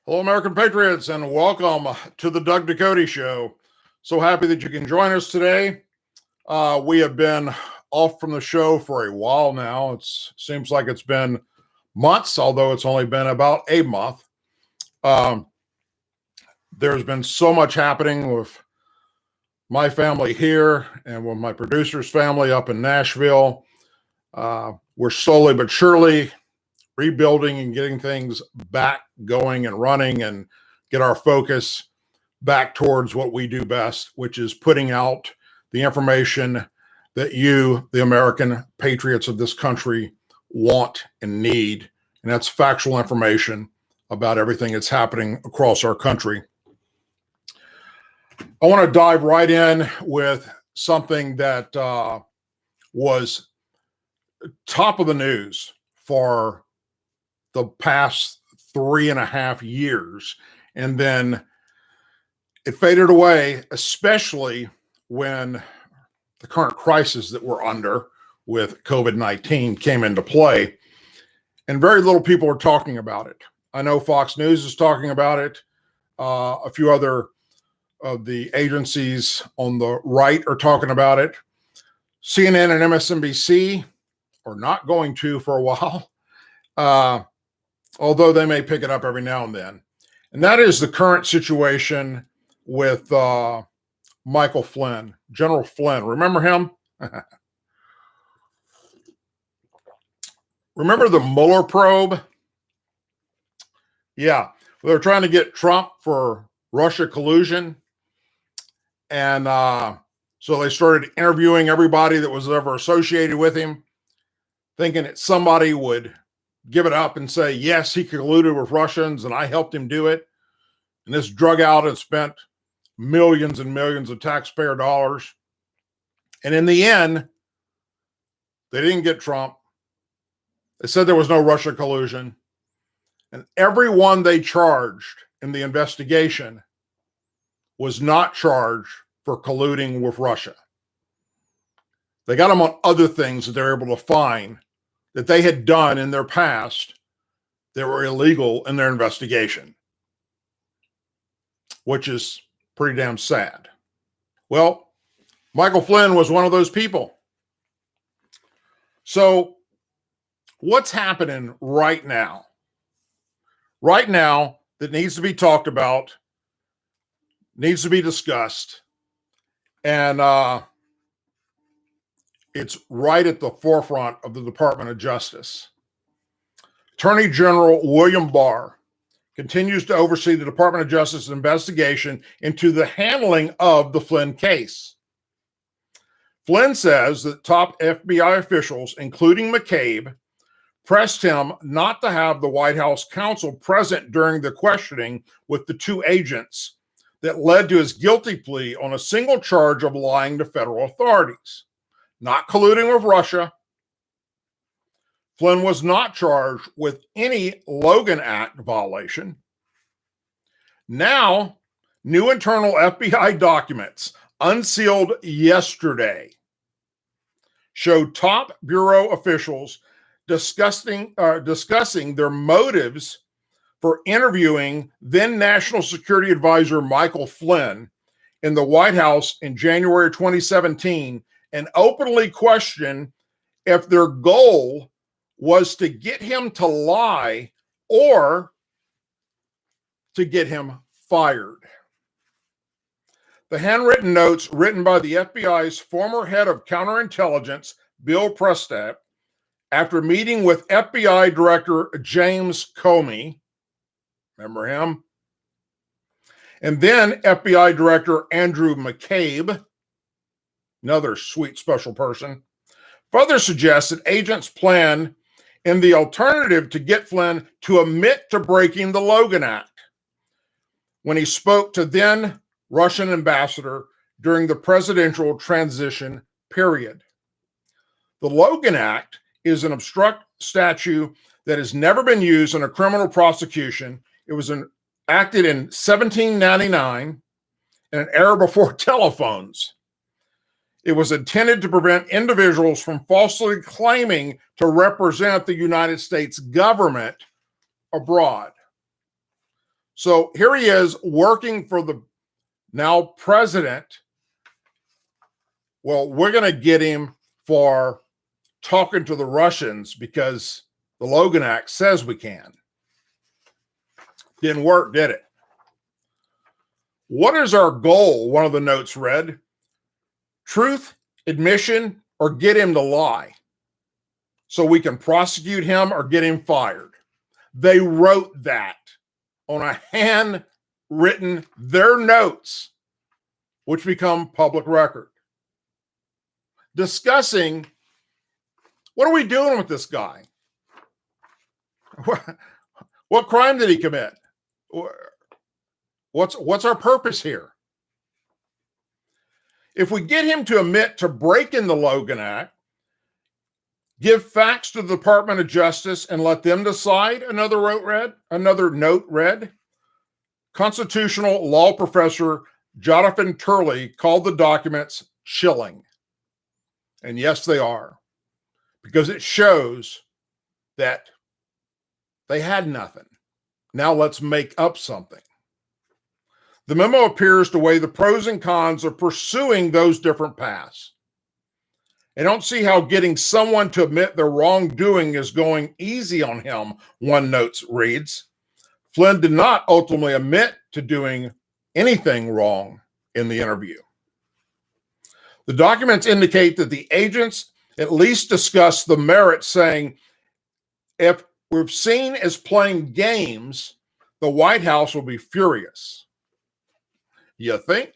Hello, American Patriots, and welcome to the Ducote Show. So happy that you can join us today. We have been off from the show for a while now. It seems like it's been months, although it's only been about a month. There's been so much happening with my family here and with my producer's family up in Nashville. We're slowly but surely rebuilding and getting things back going and running and get our focus back towards what we do best, which is putting out the information that you, the American patriots of this country, want and need. And that's factual information about everything that's happening across our country. I want to dive right in with something that was top of the news for the past 3.5 years. And then it faded away, especially when the current crisis that we're under with COVID-19 came into play. And very little people are talking about it. I know Fox News is talking about it. A few other of the agencies on the right are talking about it. CNN and MSNBC are not going to for a while. Although they may pick it up every now and then. And that is the current situation with Michael Flynn, General Flynn. Remember him? Remember the Mueller probe? Yeah, they're trying to get Trump for Russia collusion. And so they started interviewing everybody that was ever associated with him, thinking that somebody would give it up and say, yes, he colluded with Russians and I helped him do it. And this drug out and spent millions and millions of taxpayer dollars. And in the end, they didn't get Trump. They said there was no Russia collusion. And everyone they charged in the investigation was not charged for colluding with Russia. They got them on other things that they're able to find that they had done in their past that were illegal in their investigation, which is pretty damn sad. Well, Michael Flynn was one of those people. So what's happening right now? Right now that needs to be talked about, needs to be discussed, and it's right at the forefront of the Department of Justice. Attorney General William Barr continues to oversee the Department of Justice's investigation into the handling of the Flynn case. Flynn says that top FBI officials, including McCabe, pressed him not to have the White House counsel present during the questioning with the two agents that led to his guilty plea on a single charge of lying to federal authorities. Not colluding with Russia. Flynn was not charged with any Logan Act violation. Now, new internal FBI documents unsealed yesterday showed top bureau officials discussing their motives for interviewing then National Security Advisor Michael Flynn in the White House in January 2017 and openly question if their goal was to get him to lie or to get him fired. The handwritten notes written by the FBI's former head of counterintelligence, Bill Prestat, after meeting with FBI Director James Comey, remember him? And then FBI Director Andrew McCabe, another sweet special person, further suggests that agents plan in the alternative to get Flynn to admit to breaking the Logan Act when he spoke to then Russian ambassador during the presidential transition period. The Logan Act is an obstruct statute that has never been used in a criminal prosecution. It was enacted in 1799 in an era before telephones. It was intended to prevent individuals from falsely claiming to represent the United States government abroad. So here he is working for the now president. Well, we're going to get him for talking to the Russians because the Logan Act says we can. Didn't work, did it? What is our goal? One of the notes read, truth, admission, or get him to lie so we can prosecute him or get him fired. They wrote that on a handwritten, their notes, which become public record, discussing what are we doing with this guy? What crime did he commit? What's our purpose here? If we get him to admit to breaking the Logan Act, give facts to the Department of Justice and let them decide, another note read, constitutional law professor Jonathan Turley called the documents chilling. And yes, they are, because it shows that they had nothing. Now let's make up something. The memo appears to weigh the pros and cons of pursuing those different paths. I don't see how getting someone to admit their wrongdoing is going easy on him, one note reads. Flynn did not ultimately admit to doing anything wrong in the interview. The documents indicate that the agents at least discussed the merits, saying, if we're seen as playing games, the White House will be furious. You think?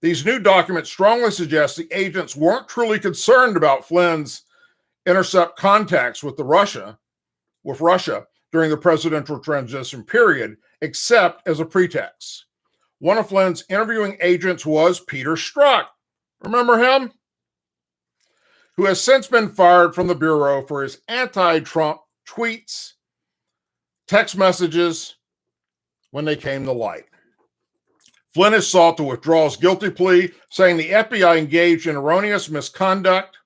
These new documents strongly suggest the agents weren't truly concerned about Flynn's intercept contacts with Russia during the presidential transition period, except as a pretext. One of Flynn's interviewing agents was Peter Strzok. Remember him? Who has since been fired from the Bureau for his anti-Trump tweets, text messages when they came to light. Flynn has sought to withdraw his guilty plea, saying the FBI engaged in erroneous misconduct.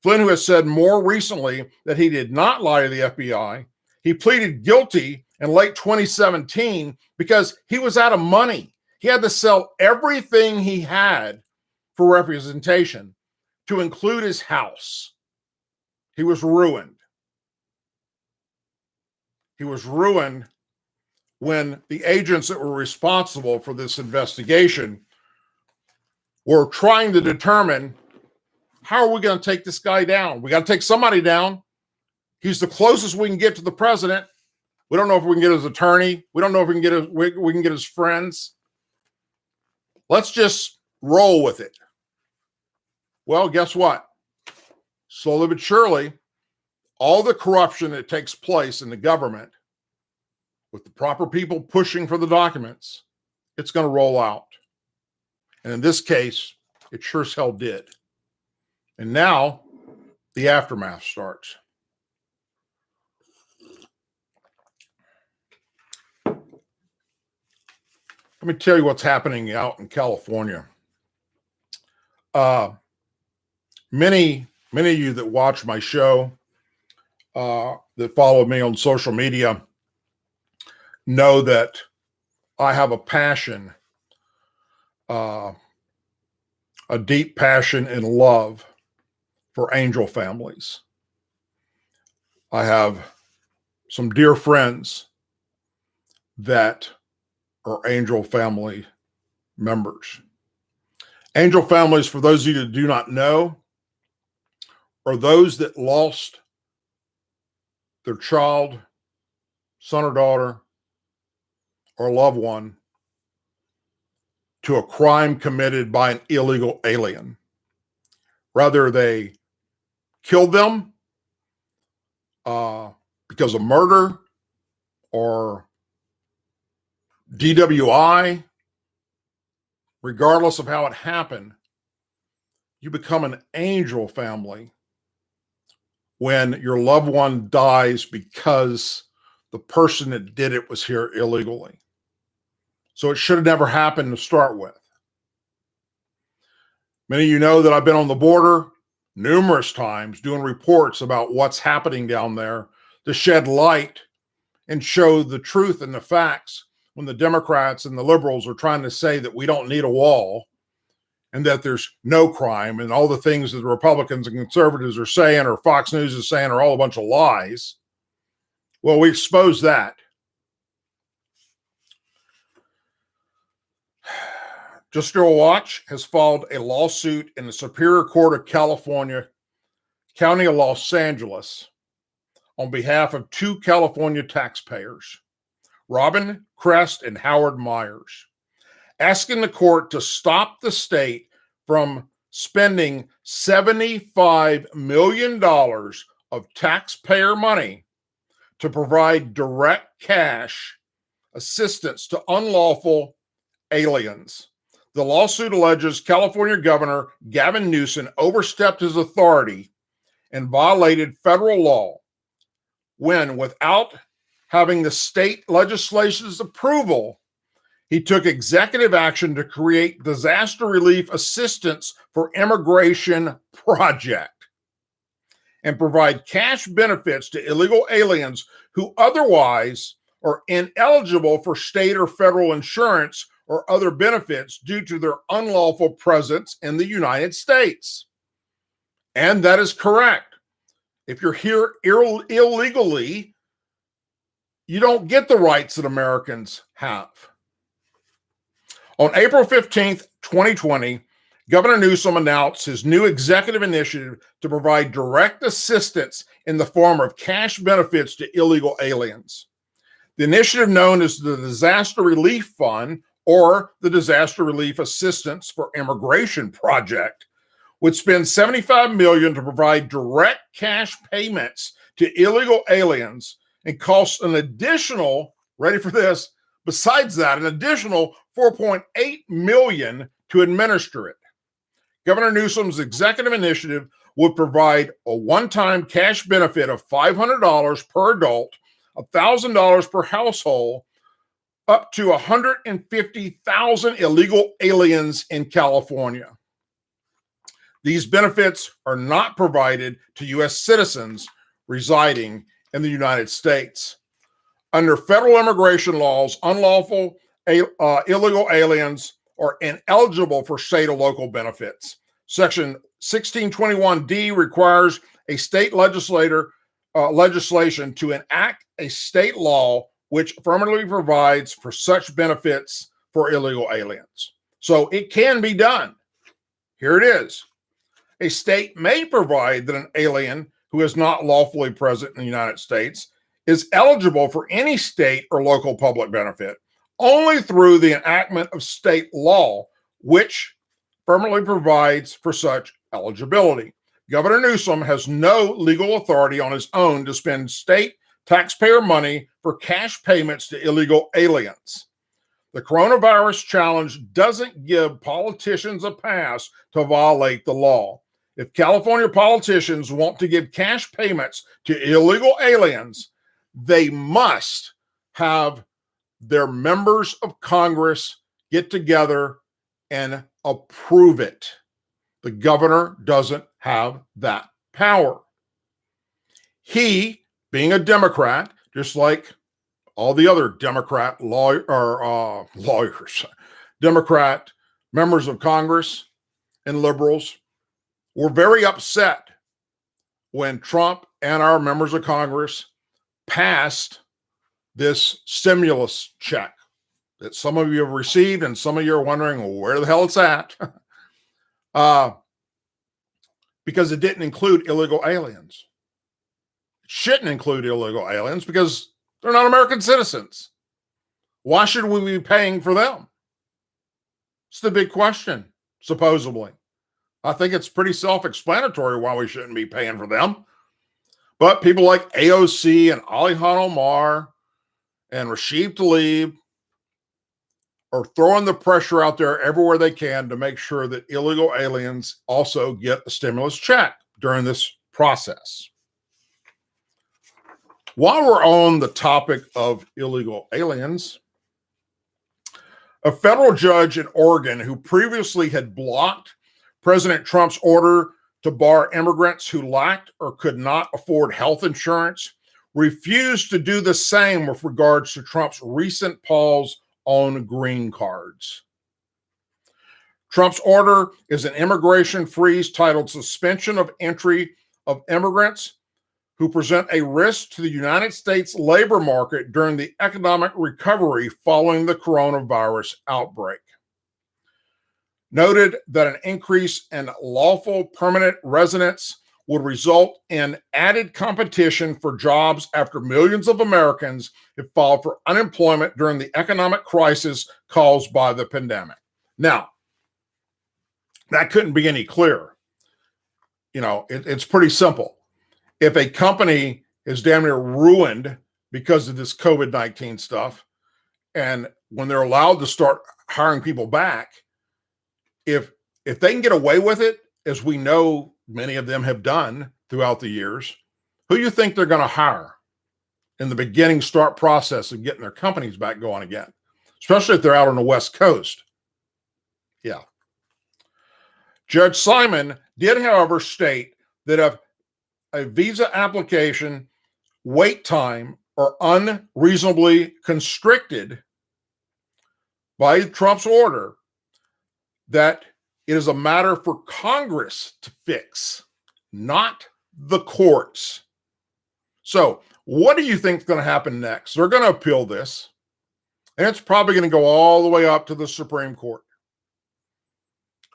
Flynn, who has said more recently that he did not lie to the FBI, he pleaded guilty in late 2017 because he was out of money. He had to sell everything he had for representation, to include his house. He was ruined. He was ruined when the agents that were responsible for this investigation were trying to determine, how are we going to take this guy down? We got to take somebody down. He's the closest we can get to the president. We don't know if we can get his attorney. We don't know if we can get his friends. Let's just roll with it. Well, guess what? Slowly but surely, all the corruption that takes place in the government, with the proper people pushing for the documents, it's going to roll out. And in this case, it sure as hell did. And now the aftermath starts. Let me tell you what's happening out in California. Many of you that watch my show, that follow me on social media, know that I have a passion, a deep passion and love for angel families. I have some dear friends that are angel family members. Angel families, for those of you that do not know, are those that lost their child, son or daughter, or loved one to a crime committed by an illegal alien. Rather, they killed them because of murder or DWI. Regardless of how it happened, you become an angel family when your loved one dies because the person that did it was here illegally. So it should have never happened to start with. Many of you know that I've been on the border numerous times doing reports about what's happening down there to shed light and show the truth and the facts when the Democrats and the liberals are trying to say that we don't need a wall and that there's no crime, and all the things that the Republicans and conservatives are saying or Fox News is saying are all a bunch of lies. Well, we expose that. Just Your Watch has filed a lawsuit in the Superior Court of California, County of Los Angeles, on behalf of two California taxpayers, Robin Crest and Howard Myers, asking the court to stop the state from spending $75 million of taxpayer money to provide direct cash assistance to unlawful aliens. The lawsuit alleges California Governor Gavin Newsom overstepped his authority and violated federal law when, without having the state legislation's approval, he took executive action to create Disaster Relief Assistance for Immigration Project and provide cash benefits to illegal aliens who otherwise are ineligible for state or federal insurance or other benefits due to their unlawful presence in the United States. And that is correct. If you're here illegally, you don't get the rights that Americans have. On April 15th, 2020, Governor Newsom announced his new executive initiative to provide direct assistance in the form of cash benefits to illegal aliens. The initiative, known as the Disaster Relief Fund or the Disaster Relief Assistance for Immigration Project, would spend $75 million to provide direct cash payments to illegal aliens and cost an additional, ready for this, besides that, an additional $4.8 million to administer it. Governor Newsom's executive initiative would provide a one-time cash benefit of $500 per adult, $1,000 per household, up to 150,000 illegal aliens in California. These benefits are not provided to U.S. citizens residing in the United States. Under federal immigration laws, unlawful illegal aliens are ineligible for state or local benefits. Section 1621D requires a state legislation to enact a state law which affirmatively provides for such benefits for illegal aliens. So it can be done. Here it is. A state may provide that an alien who is not lawfully present in the United States is eligible for any state or local public benefit only through the enactment of state law, which permanently provides for such eligibility. Governor Newsom has no legal authority on his own to spend state taxpayer money for cash payments to illegal aliens. The coronavirus challenge doesn't give politicians a pass to violate the law. If California politicians want to give cash payments to illegal aliens, they must have their members of Congress get together and approve it. The governor doesn't have that power. He, being a Democrat, just like all the other Democrat lawyers, Democrat members of Congress and liberals, were very upset when Trump and our members of Congress passed this stimulus check that some of you have received, and some of you are wondering, well, where the hell it's at? Because it didn't include illegal aliens. It shouldn't include illegal aliens because they're not American citizens. Why should we be paying for them? It's the big question, supposedly. I think it's pretty self-explanatory why we shouldn't be paying for them. But people like AOC and Alihan Omar and Rashid Tlaib are throwing the pressure out there everywhere they can to make sure that illegal aliens also get a stimulus check during this process. While we're on the topic of illegal aliens, a federal judge in Oregon who previously had blocked President Trump's order to bar immigrants who lacked or could not afford health insurance refused to do the same with regards to Trump's recent pause on green cards. Trump's order is an immigration freeze titled Suspension of Entry of Immigrants who present a risk to the United States labor market during the economic recovery following the coronavirus outbreak. Noted that an increase in lawful permanent residents would result in added competition for jobs after millions of Americans have filed for unemployment during the economic crisis caused by the pandemic. Now, that couldn't be any clearer. It's pretty simple. If a company is damn near ruined because of this COVID-19 stuff, and when they're allowed to start hiring people back, if they can get away with it, as we know many of them have done throughout the years, who do you think they're going to hire in the beginning start process of getting their companies back going again, especially if they're out on the West Coast? Yeah. Judge Simon did, however, state that if a visa application wait time are unreasonably constricted by Trump's order, that it is a matter for Congress to fix, not the courts. So what do you think is going to happen next? They're going to appeal this, and it's probably going to go all the way up to the Supreme Court,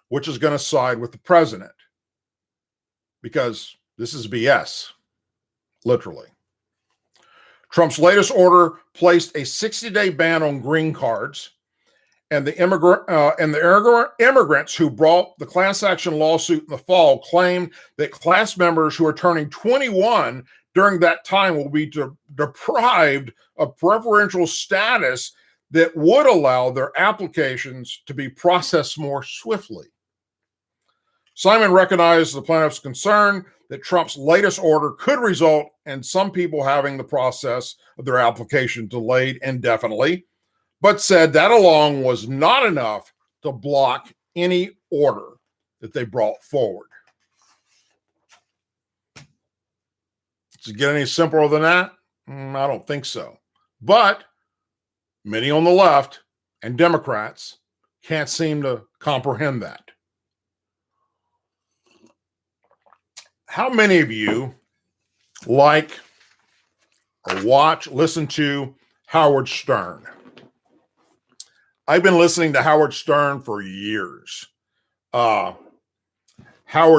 which is going to side with the president, because this is BS, literally. Trump's latest order placed a 60-day ban on green cards, and the immigrants who brought the class action lawsuit in the fall claim that class members who are turning 21 during that time will be deprived of preferential status that would allow their applications to be processed more swiftly. Simon recognized the plaintiff's concern that Trump's latest order could result in some people having the process of their application delayed indefinitely, but said that alone was not enough to block any order that they brought forward. Does it get any simpler than that? I don't think so. But many on the left and Democrats can't seem to comprehend that. How many of you like or watch, listen to Howard Stern? I've been listening to Howard Stern for years. Howard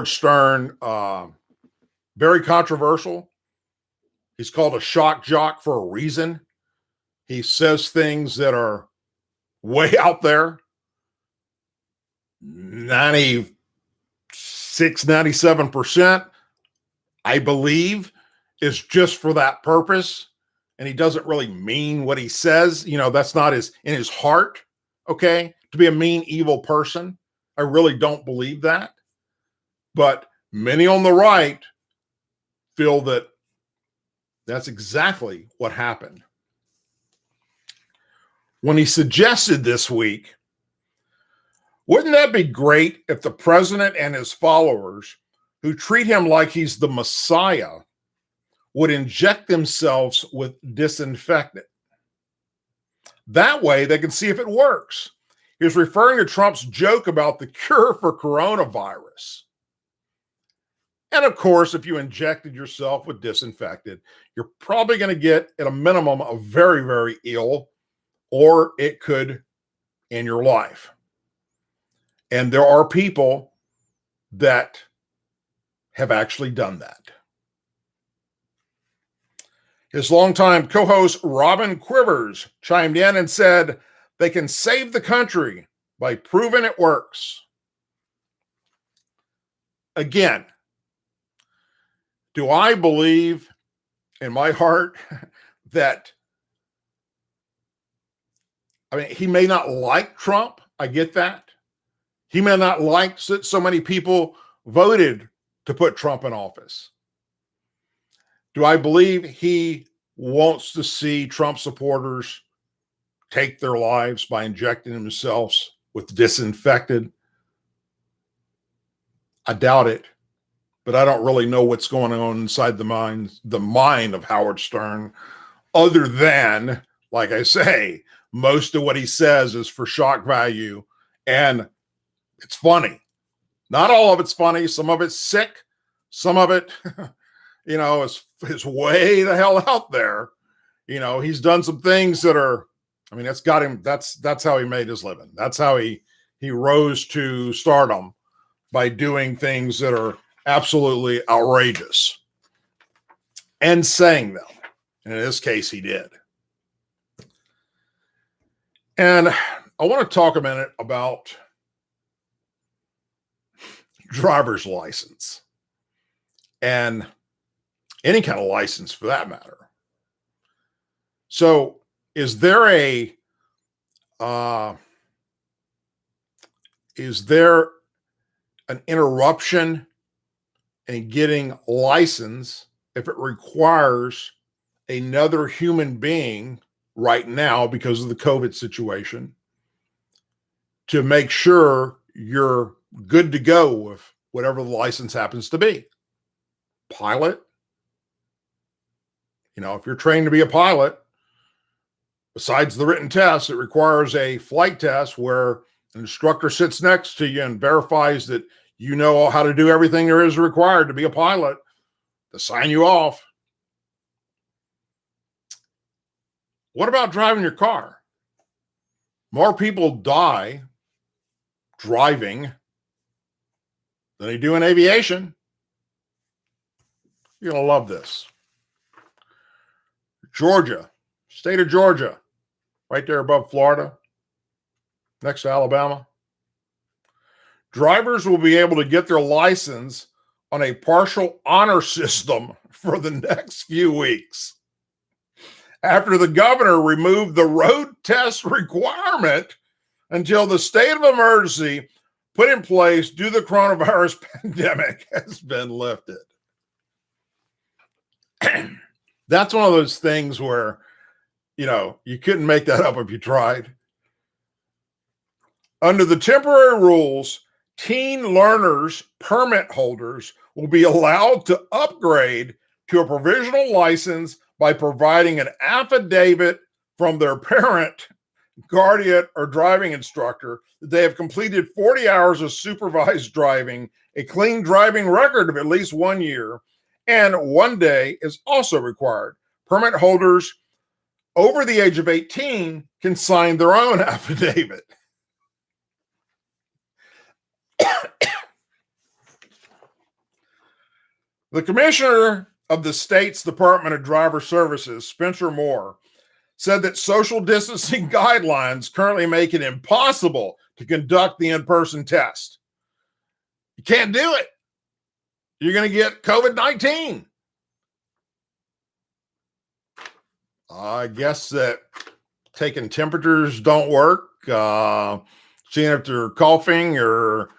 Stern, very controversial. He's called a shock jock for a reason. He says things that are way out there. 96, 97%, I believe, is just for that purpose. And he doesn't really mean what he says. That's not in his heart. Okay, to be a mean, evil person. I really don't believe that. But many on the right feel that that's exactly what happened. When he suggested this week, wouldn't that be great if the president and his followers, who treat him like he's the Messiah, would inject themselves with disinfectant? That way they can see if it works. He was referring to Trump's joke about the cure for coronavirus. And of course, if you injected yourself with disinfectant, you're probably going to get, at a minimum, a very, very ill, or it could end your life. And there are people that have actually done that. His longtime co-host Robin Quivers chimed in and said they can save the country by proving it works. Again, do I believe in my heart that, he may not like Trump. I get that. He may not like that so many people voted to put Trump in office. Do I believe he wants to see Trump supporters take their lives by injecting themselves with disinfectant? I doubt it. but I don't really know what's going on inside the mind of Howard Stern, other than, like I say, most of what he says is for shock value, and it's funny. Not all of it's funny. Some of it's sick. Some of it, is way the hell out there. He's done some things that are, that's got him. That's how he made his living. That's how he rose to stardom, by doing things that are absolutely outrageous and saying them. And in this case, he did. And I want to talk a minute about driver's license, and any kind of license for that matter. So, is there an interruption in getting license if it requires another human being right now because of the COVID situation to make sure you're good to go with whatever the license happens to be? Pilot, if you're trained to be a pilot, besides the written test, it requires a flight test where an instructor sits next to you and verifies that you know how to do everything there is required to be a pilot, to sign you off. What about driving your car? More people die driving than they do in aviation. You're going to love this. Georgia, state of Georgia, right there above Florida, next to Alabama. Drivers will be able to get their license on a partial honor system for the next few weeks, after the governor removed the road test requirement until the state of emergency put in place due to the coronavirus pandemic has been lifted. That's one of those things where, you couldn't make that up if you tried. Under the temporary rules, teen learners permit holders will be allowed to upgrade to a provisional license by providing an affidavit from their parent, guardian, or driving instructor that they have completed 40 hours of supervised driving, a clean driving record of at least 1 year, and 1 day is also required. Permit holders over the age of 18 can sign their own affidavit. The commissioner of the state's Department of Driver Services, Spencer Moore, said that social distancing guidelines currently make it impossible to conduct the in-person test. You can't do it. You're going to get COVID-19. I guess that taking temperatures don't work. Seeing if they're coughing or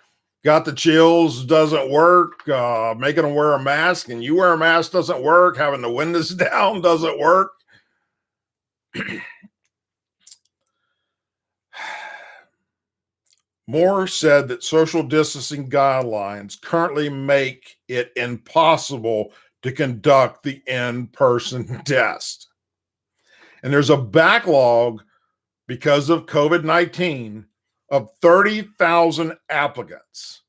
got the chills doesn't work. Making them wear a mask and you wear a mask doesn't work. Having the windows down doesn't work. Moore said that social distancing guidelines currently make it impossible to conduct the in-person test. And there's a backlog because of COVID-19 of 30,000 applicants,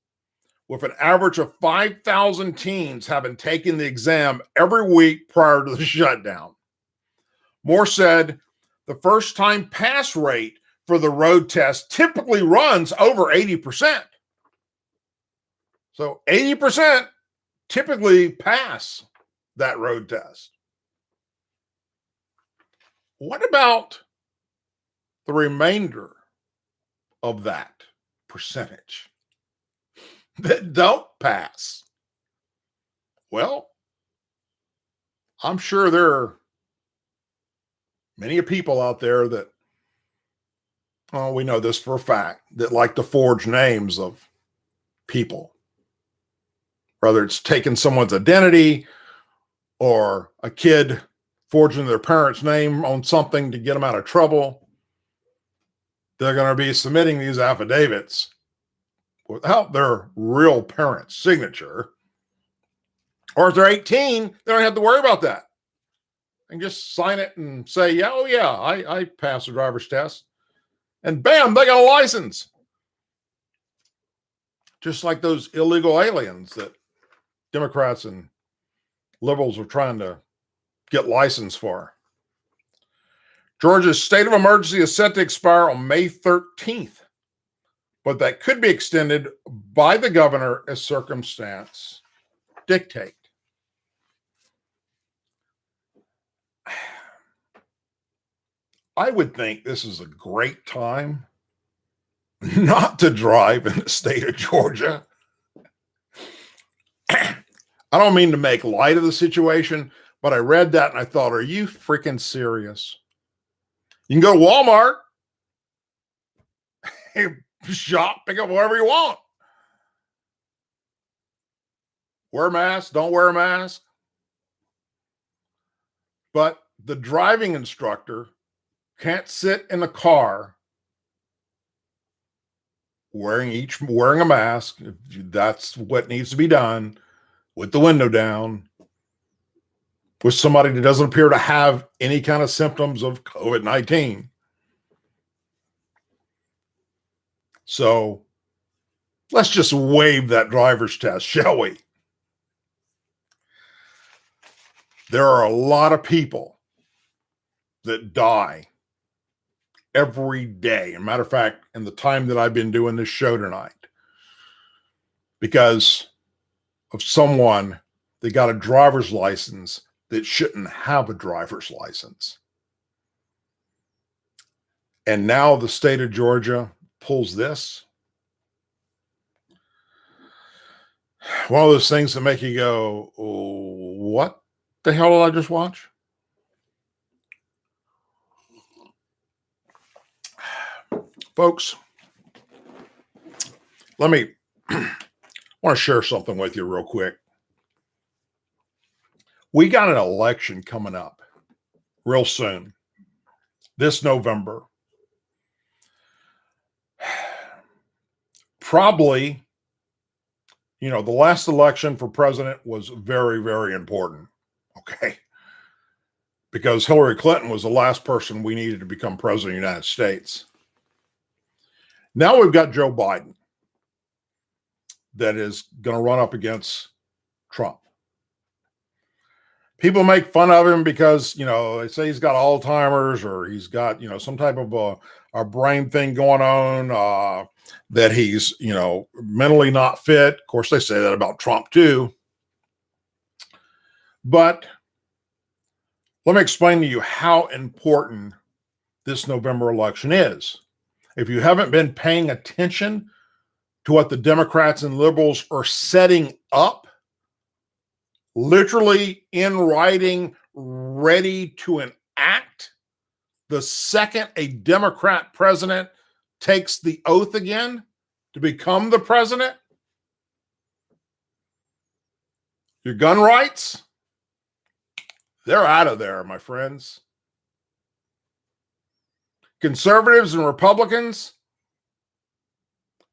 with an average of 5,000 teens having taken the exam every week prior to the shutdown. Moore said the first-time pass rate for the road test typically runs over 80%. So 80% typically pass that road test. What about the remainder of that percentage that don't pass? Well, I'm sure there are many people out there that, we know this for a fact, that like to forge names of people, whether it's taking someone's identity or a kid forging their parents' name on something to get them out of trouble. They're going to be submitting these affidavits without their real parent's signature Or if they're 18, they don't have to worry about that. And just sign it and say, yeah, oh yeah, I passed the driver's test. And bam, they got a license. Just like those illegal aliens that Democrats and liberals are trying to get license for. Georgia's state of emergency is set to expire on May 13th, but that could be extended by the governor as circumstance dictate. I would think this is a great time not to drive in the state of Georgia. I don't mean to make light of the situation, but I read that and I thought, are you freaking serious? You can go to Walmart, shop, pick up whatever you want. Wear a mask, don't wear a mask. But the driving instructor can't sit in the car wearing a mask. That's what needs to be done, with the window down, with somebody that doesn't appear to have any kind of symptoms of COVID-19. So let's just waive that driver's test, shall we? There are a lot of people that die every day. As a matter of fact, in the time that I've been doing this show tonight, because of someone that got a driver's license that shouldn't have a driver's license. And now the state of Georgia pulls this. One of those things that make you go, oh, what the hell did I just watch? Folks, I want to share something with you real quick. We got an election coming up real soon, this November. Probably, the last election for president was very, very important. Okay. Because Hillary Clinton was the last person we needed to become president of the United States. Now we've got Joe Biden that is going to run up against Trump. People make fun of him because, they say he's got Alzheimer's or he's got, some type of a brain thing going on, that he's, mentally not fit. Of course, they say that about Trump too. But let me explain to you how important this November election is. If you haven't been paying attention to what the Democrats and liberals are setting up, literally in writing, ready to enact, the second a Democrat president takes the oath again to become the president, your gun rights, they're out of there, my friends. Conservatives and Republicans,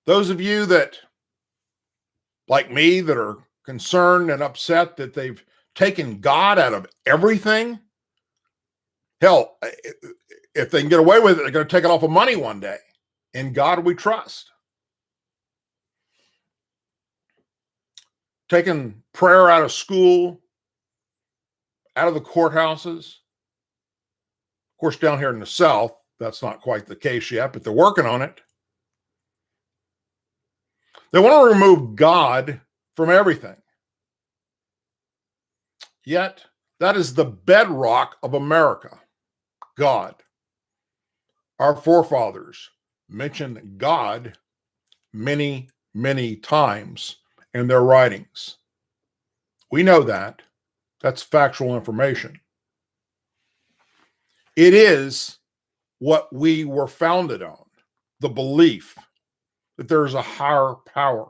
those of you that, like me, that are concerned and upset that they've taken God out of everything, hell, if they can get away with it, they're going to take it off of money one day. In God we trust. Taking prayer out of school, out of the courthouses. Of course, down here in the South, that's not quite the case yet, but they're working on it. They want to remove God from everything. Yet, that is the bedrock of America, God. Our forefathers mentioned God many, many times in their writings. We know that. That's factual information. It is what we were founded on, the belief that there's a higher power.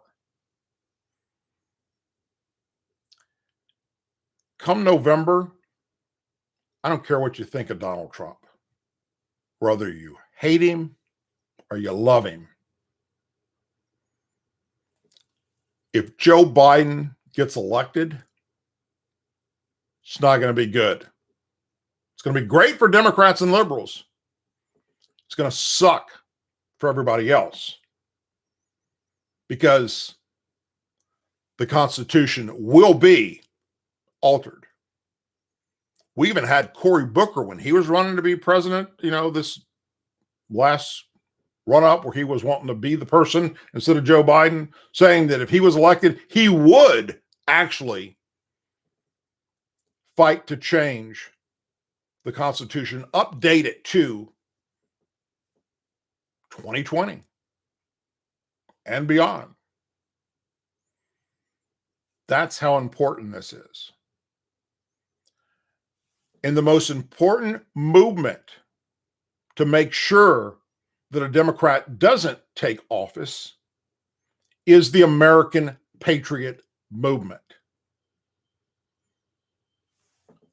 Come November, I don't care what you think of Donald Trump, whether you hate him or you love him. If Joe Biden gets elected, It's not going to be good. It's going to be great for Democrats and liberals. It's going to suck for everybody else because the Constitution will be altered. We even had Cory Booker when he was running to be president, this last run up where he was wanting to be the person instead of Joe Biden, saying that if he was elected, he would actually fight to change the Constitution, update it to 2020 and beyond. That's how important this is. And the most important movement to make sure that a Democrat doesn't take office is the American Patriot movement.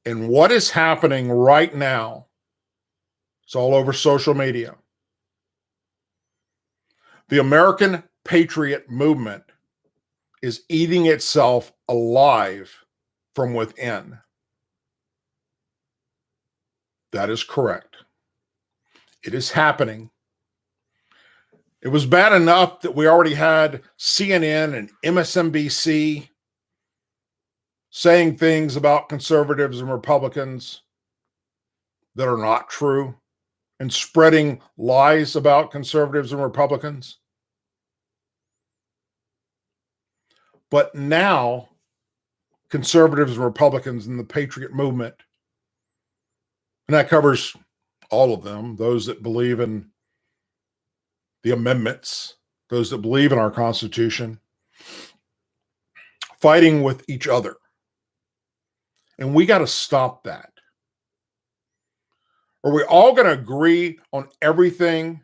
And what is happening right now, it's all over social media. The American Patriot movement is eating itself alive from within. That is correct. It is happening. It was bad enough that we already had CNN and MSNBC saying things about conservatives and Republicans that are not true and spreading lies about conservatives and Republicans. But now, conservatives and Republicans in the Patriot movement, and that covers all of them, those that believe in the amendments, those that believe in our Constitution, fighting with each other. And we got to stop that. Are we all going to agree on everything?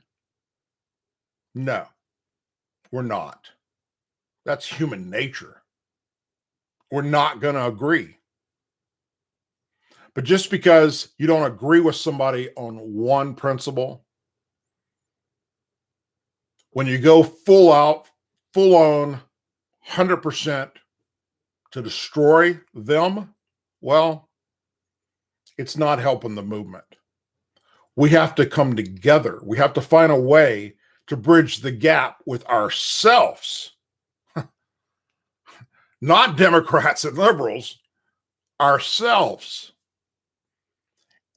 No, we're not. That's human nature. We're not going to agree. But just because you don't agree with somebody on one principle, when you go full out, full on, 100% to destroy them, well, it's not helping the movement. We have to come together. We have to find a way to bridge the gap with ourselves. Not Democrats and liberals, ourselves.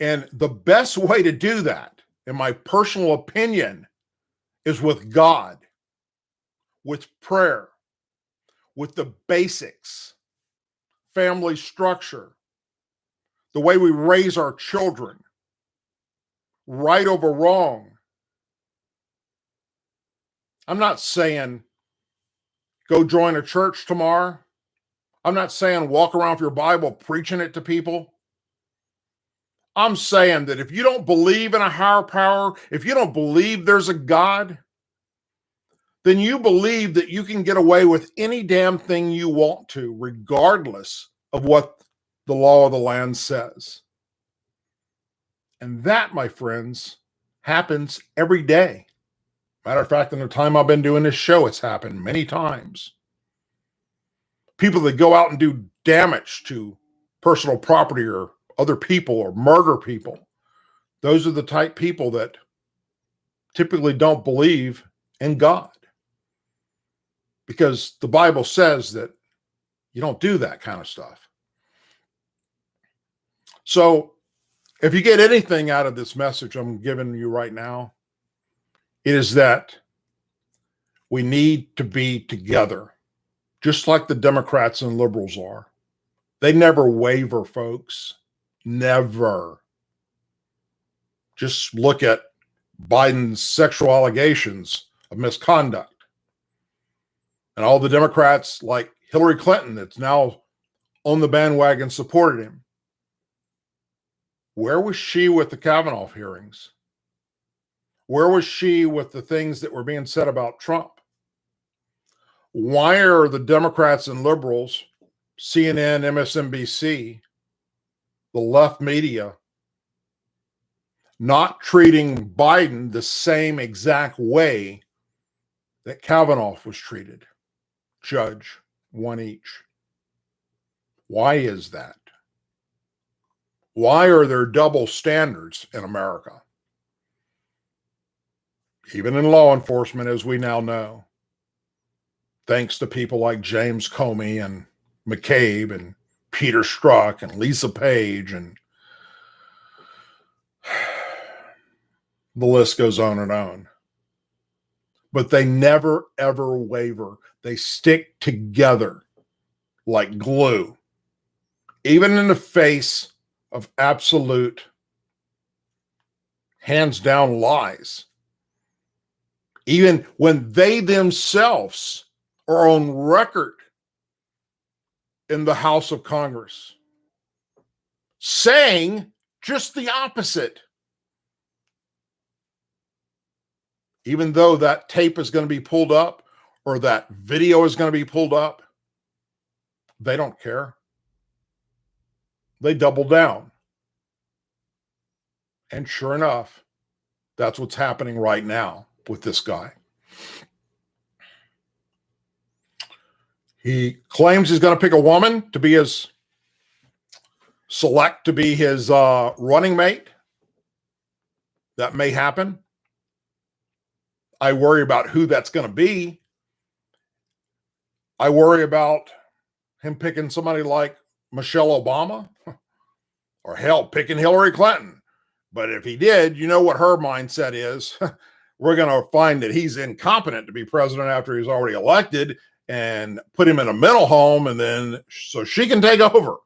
And the best way to do that, in my personal opinion, is with God, with prayer, with the basics, family structure, the way we raise our children, right over wrong. I'm not saying go join a church tomorrow. I'm not saying walk around with your Bible preaching it to people. I'm saying that if you don't believe in a higher power, if you don't believe there's a God, then you believe that you can get away with any damn thing you want to, regardless of what the law of the land says. And that, my friends, happens every day. Matter of fact, in the time I've been doing this show, it's happened many times. People that go out and do damage to personal property or other people or murder people, those are the type people that typically don't believe in God. Because the Bible says that you don't do that kind of stuff. So if you get anything out of this message I'm giving you right now, it is that we need to be together, just like the Democrats and liberals are. They never waver, folks. Never. Just look at Biden's sexual allegations of misconduct. And all the Democrats, like Hillary Clinton, that's now on the bandwagon, supported him. Where was she with the Kavanaugh hearings? Where was she with the things that were being said about Trump? Why are the Democrats and liberals, CNN, MSNBC, the left media, not treating Biden the same exact way that Kavanaugh was treated? Judge, one each. Why is that? Why are there double standards in America? Even in law enforcement, as we now know, thanks to people like James Comey and McCabe and Peter Strzok and Lisa Page, and the list goes on and on. But they never, ever waver. They stick together like glue, even in the face of absolute, hands down lies. Even when they themselves are on record in the House of Congress saying just the opposite. Even though that tape is going to be pulled up or that video is going to be pulled up, they don't care. They double down. And sure enough, that's what's happening right now with this guy. He claims he's going to pick a woman to be his running mate. That may happen. I worry about who that's going to be. I worry about him picking somebody like Michelle Obama, or hell, picking Hillary Clinton. But if he did, you know what her mindset is. We're going to find that he's incompetent to be president after he's already elected, and put him in a mental home, and then so she can take over.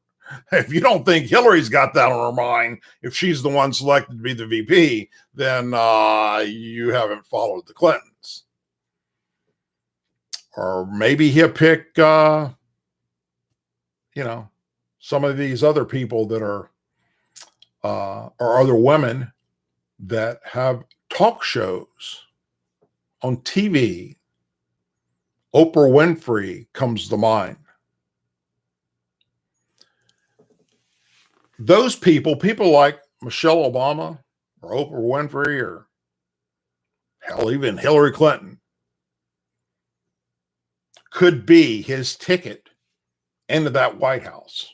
If you don't think Hillary's got that on her mind, if she's the one selected to be the VP, then you haven't followed the Clintons. Or maybe he'll pick, some of these other people that are, or other women that have talk shows on TV. Oprah Winfrey comes to mind. Those people like Michelle Obama or Oprah Winfrey, or hell, even Hillary Clinton, could be his ticket into that White House.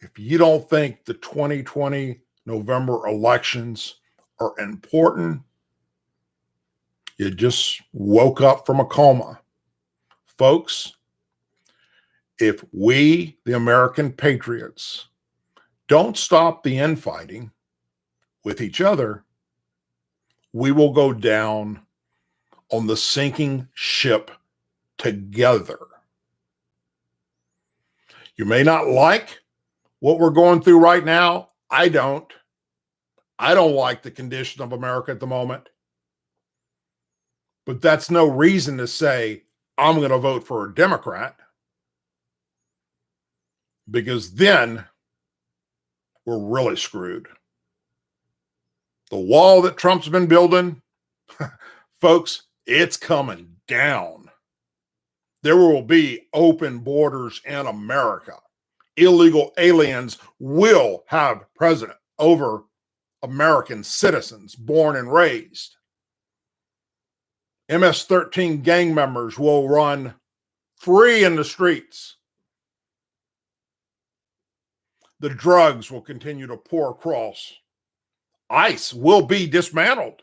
If you don't think the 2020 November elections are important, you just woke up from a coma. Folks, if we, the American patriots, don't stop the infighting with each other, we will go down on the sinking ship together. You may not like what we're going through right now. I don't. I don't like the condition of America at the moment. But that's no reason to say I'm going to vote for a Democrat, because then we're really screwed. The wall that Trump's been building, folks, it's coming down. There will be open borders in America. Illegal aliens will have precedent over American citizens born and raised. MS-13 gang members will run free in the streets. The drugs will continue to pour across. ICE will be dismantled.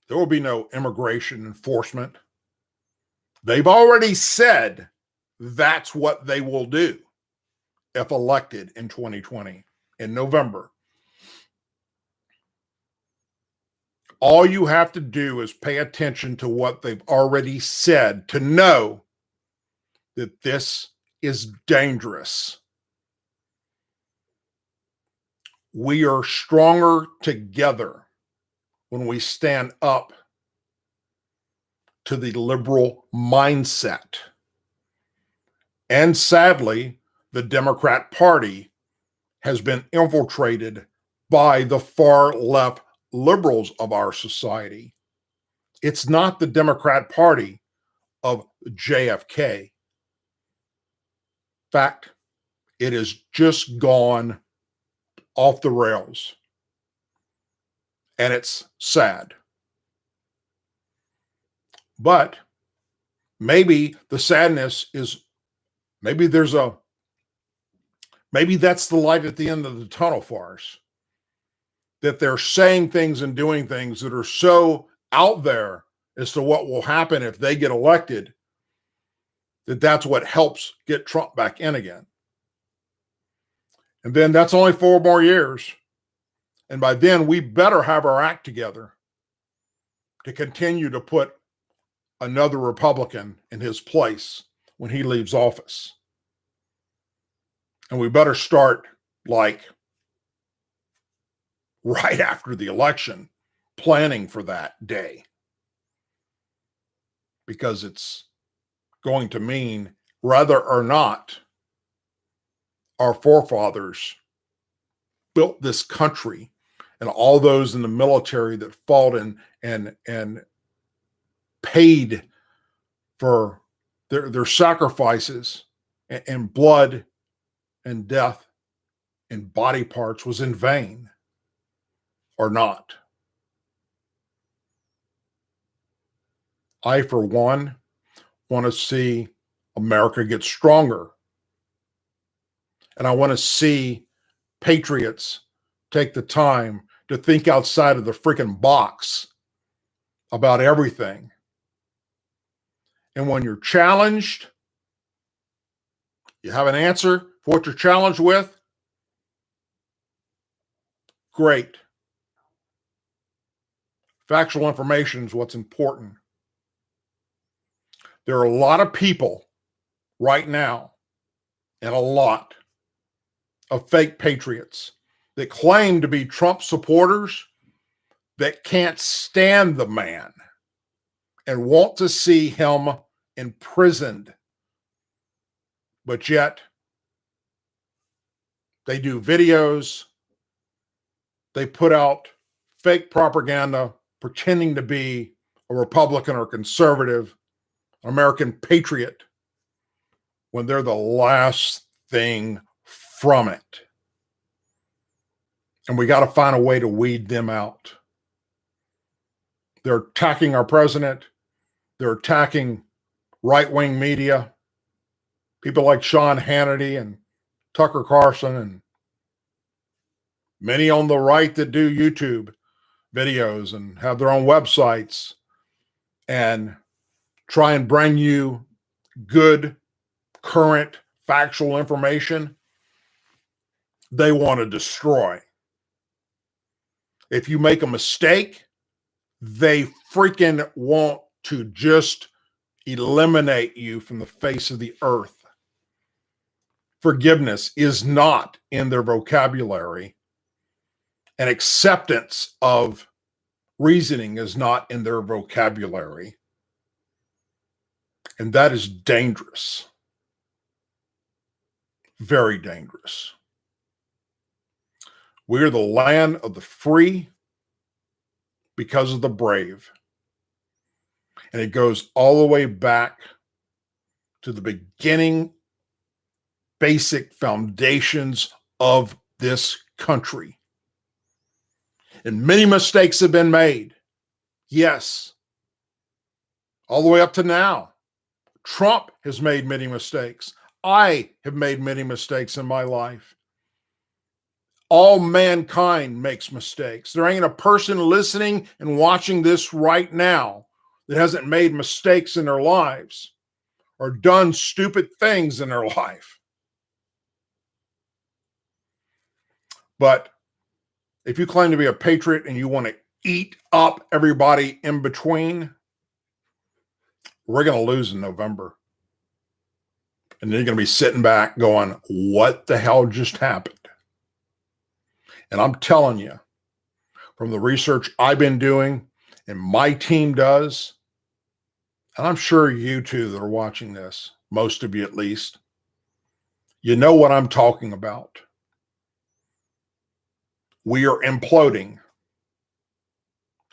There will be no immigration enforcement. They've already said that's what they will do if elected in 2020, in November. All you have to do is pay attention to what they've already said to know that this is dangerous. We are stronger together when we stand up to the liberal mindset. And sadly, the Democrat Party has been infiltrated by the far left liberals of our society. It's not the Democrat Party of JFK. In fact, it has just gone off the rails. And it's sad. But maybe the sadness is Maybe maybe that's the light at the end of the tunnel for us. That they're saying things and doing things that are so out there as to what will happen if they get elected, that's what helps get Trump back in again. And then that's only 4 more years. And by then, we better have our act together to continue to put another Republican in his place when he leaves office. And we better start like right after the election, planning for that day. Because it's going to mean whether or not our forefathers built this country and all those in the military that fought and paid for their sacrifices and blood and death and body parts was in vain or not. I, for one, want to see America get stronger. And I want to see patriots take the time to think outside of the freaking box about everything. And when you're challenged, you have an answer for what you're challenged with, great. Factual information is what's important. There are a lot of people right now, and a lot of fake patriots that claim to be Trump supporters that can't stand the man and want to see him imprisoned. But yet, they do videos, they put out fake propaganda pretending to be a Republican or conservative, American patriot, when they're the last thing from it. And we got to find a way to weed them out. They're attacking our president. They're attacking right-wing media. People like Sean Hannity and Tucker Carlson and many on the right that do YouTube videos and have their own websites and try and bring you good, current, factual information. They want to destroy. If you make a mistake, they freaking want to just eliminate you from the face of the earth. Forgiveness is not in their vocabulary, and acceptance of reasoning is not in their vocabulary. And that is dangerous. Very dangerous. We are the land of the free because of the brave. And it goes all the way back to the beginning, basic foundations of this country. And many mistakes have been made. Yes. All the way up to now. Trump has made many mistakes. I have made many mistakes in my life. All mankind makes mistakes. There ain't a person listening and watching this right now that hasn't made mistakes in their lives or done stupid things in their life. But if you claim to be a patriot and you want to eat up everybody in between, we're going to lose in November. And then you're going to be sitting back going, what the hell just happened? And I'm telling you, from the research I've been doing and my team does, and I'm sure you too that are watching this, most of you at least, you know what I'm talking about. We are imploding.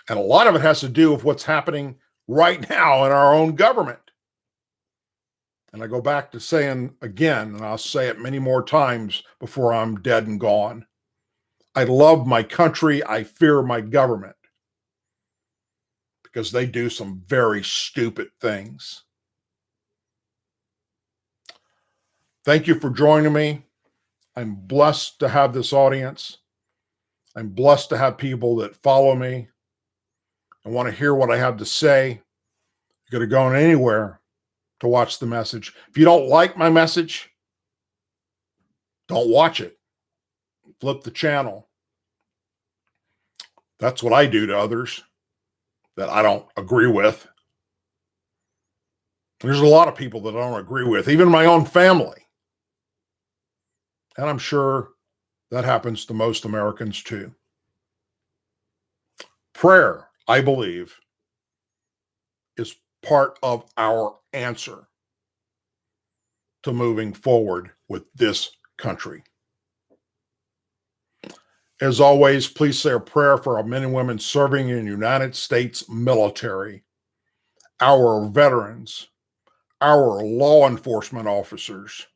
And a lot of it has to do with what's happening right now in our own government. And I go back to saying again, and I'll say it many more times before I'm dead and gone, I love my country. I fear my government because they do some very stupid things. Thank you for joining me. I'm blessed to have this audience. I'm blessed to have people that follow me and want to hear what I have to say. You could have gone anywhere to watch the message. If you don't like my message, don't watch it. Flip the channel. That's what I do to others that I don't agree with. There's a lot of people that I don't agree with, even my own family. And I'm sure that happens to most Americans too. Prayer, I believe, is part of our answer to moving forward with this country. As always, please say a prayer for our men and women serving in the United States military, our veterans, our law enforcement officers,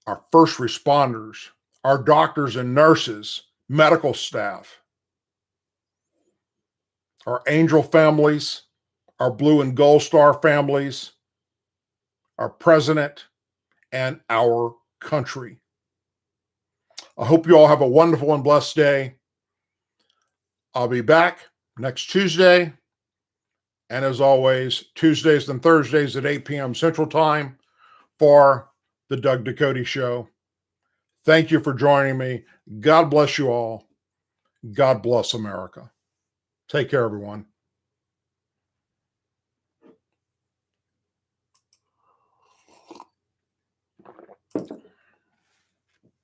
our first responders, our doctors and nurses, medical staff, our angel families, our blue and gold star families, our president, and our country. I hope you all have a wonderful and blessed day. I'll be back next Tuesday. And as always, Tuesdays and Thursdays at 8 p.m. Central Time for the Doug Ducote Show. Thank you for joining me. God bless you all. God bless America. Take care, everyone.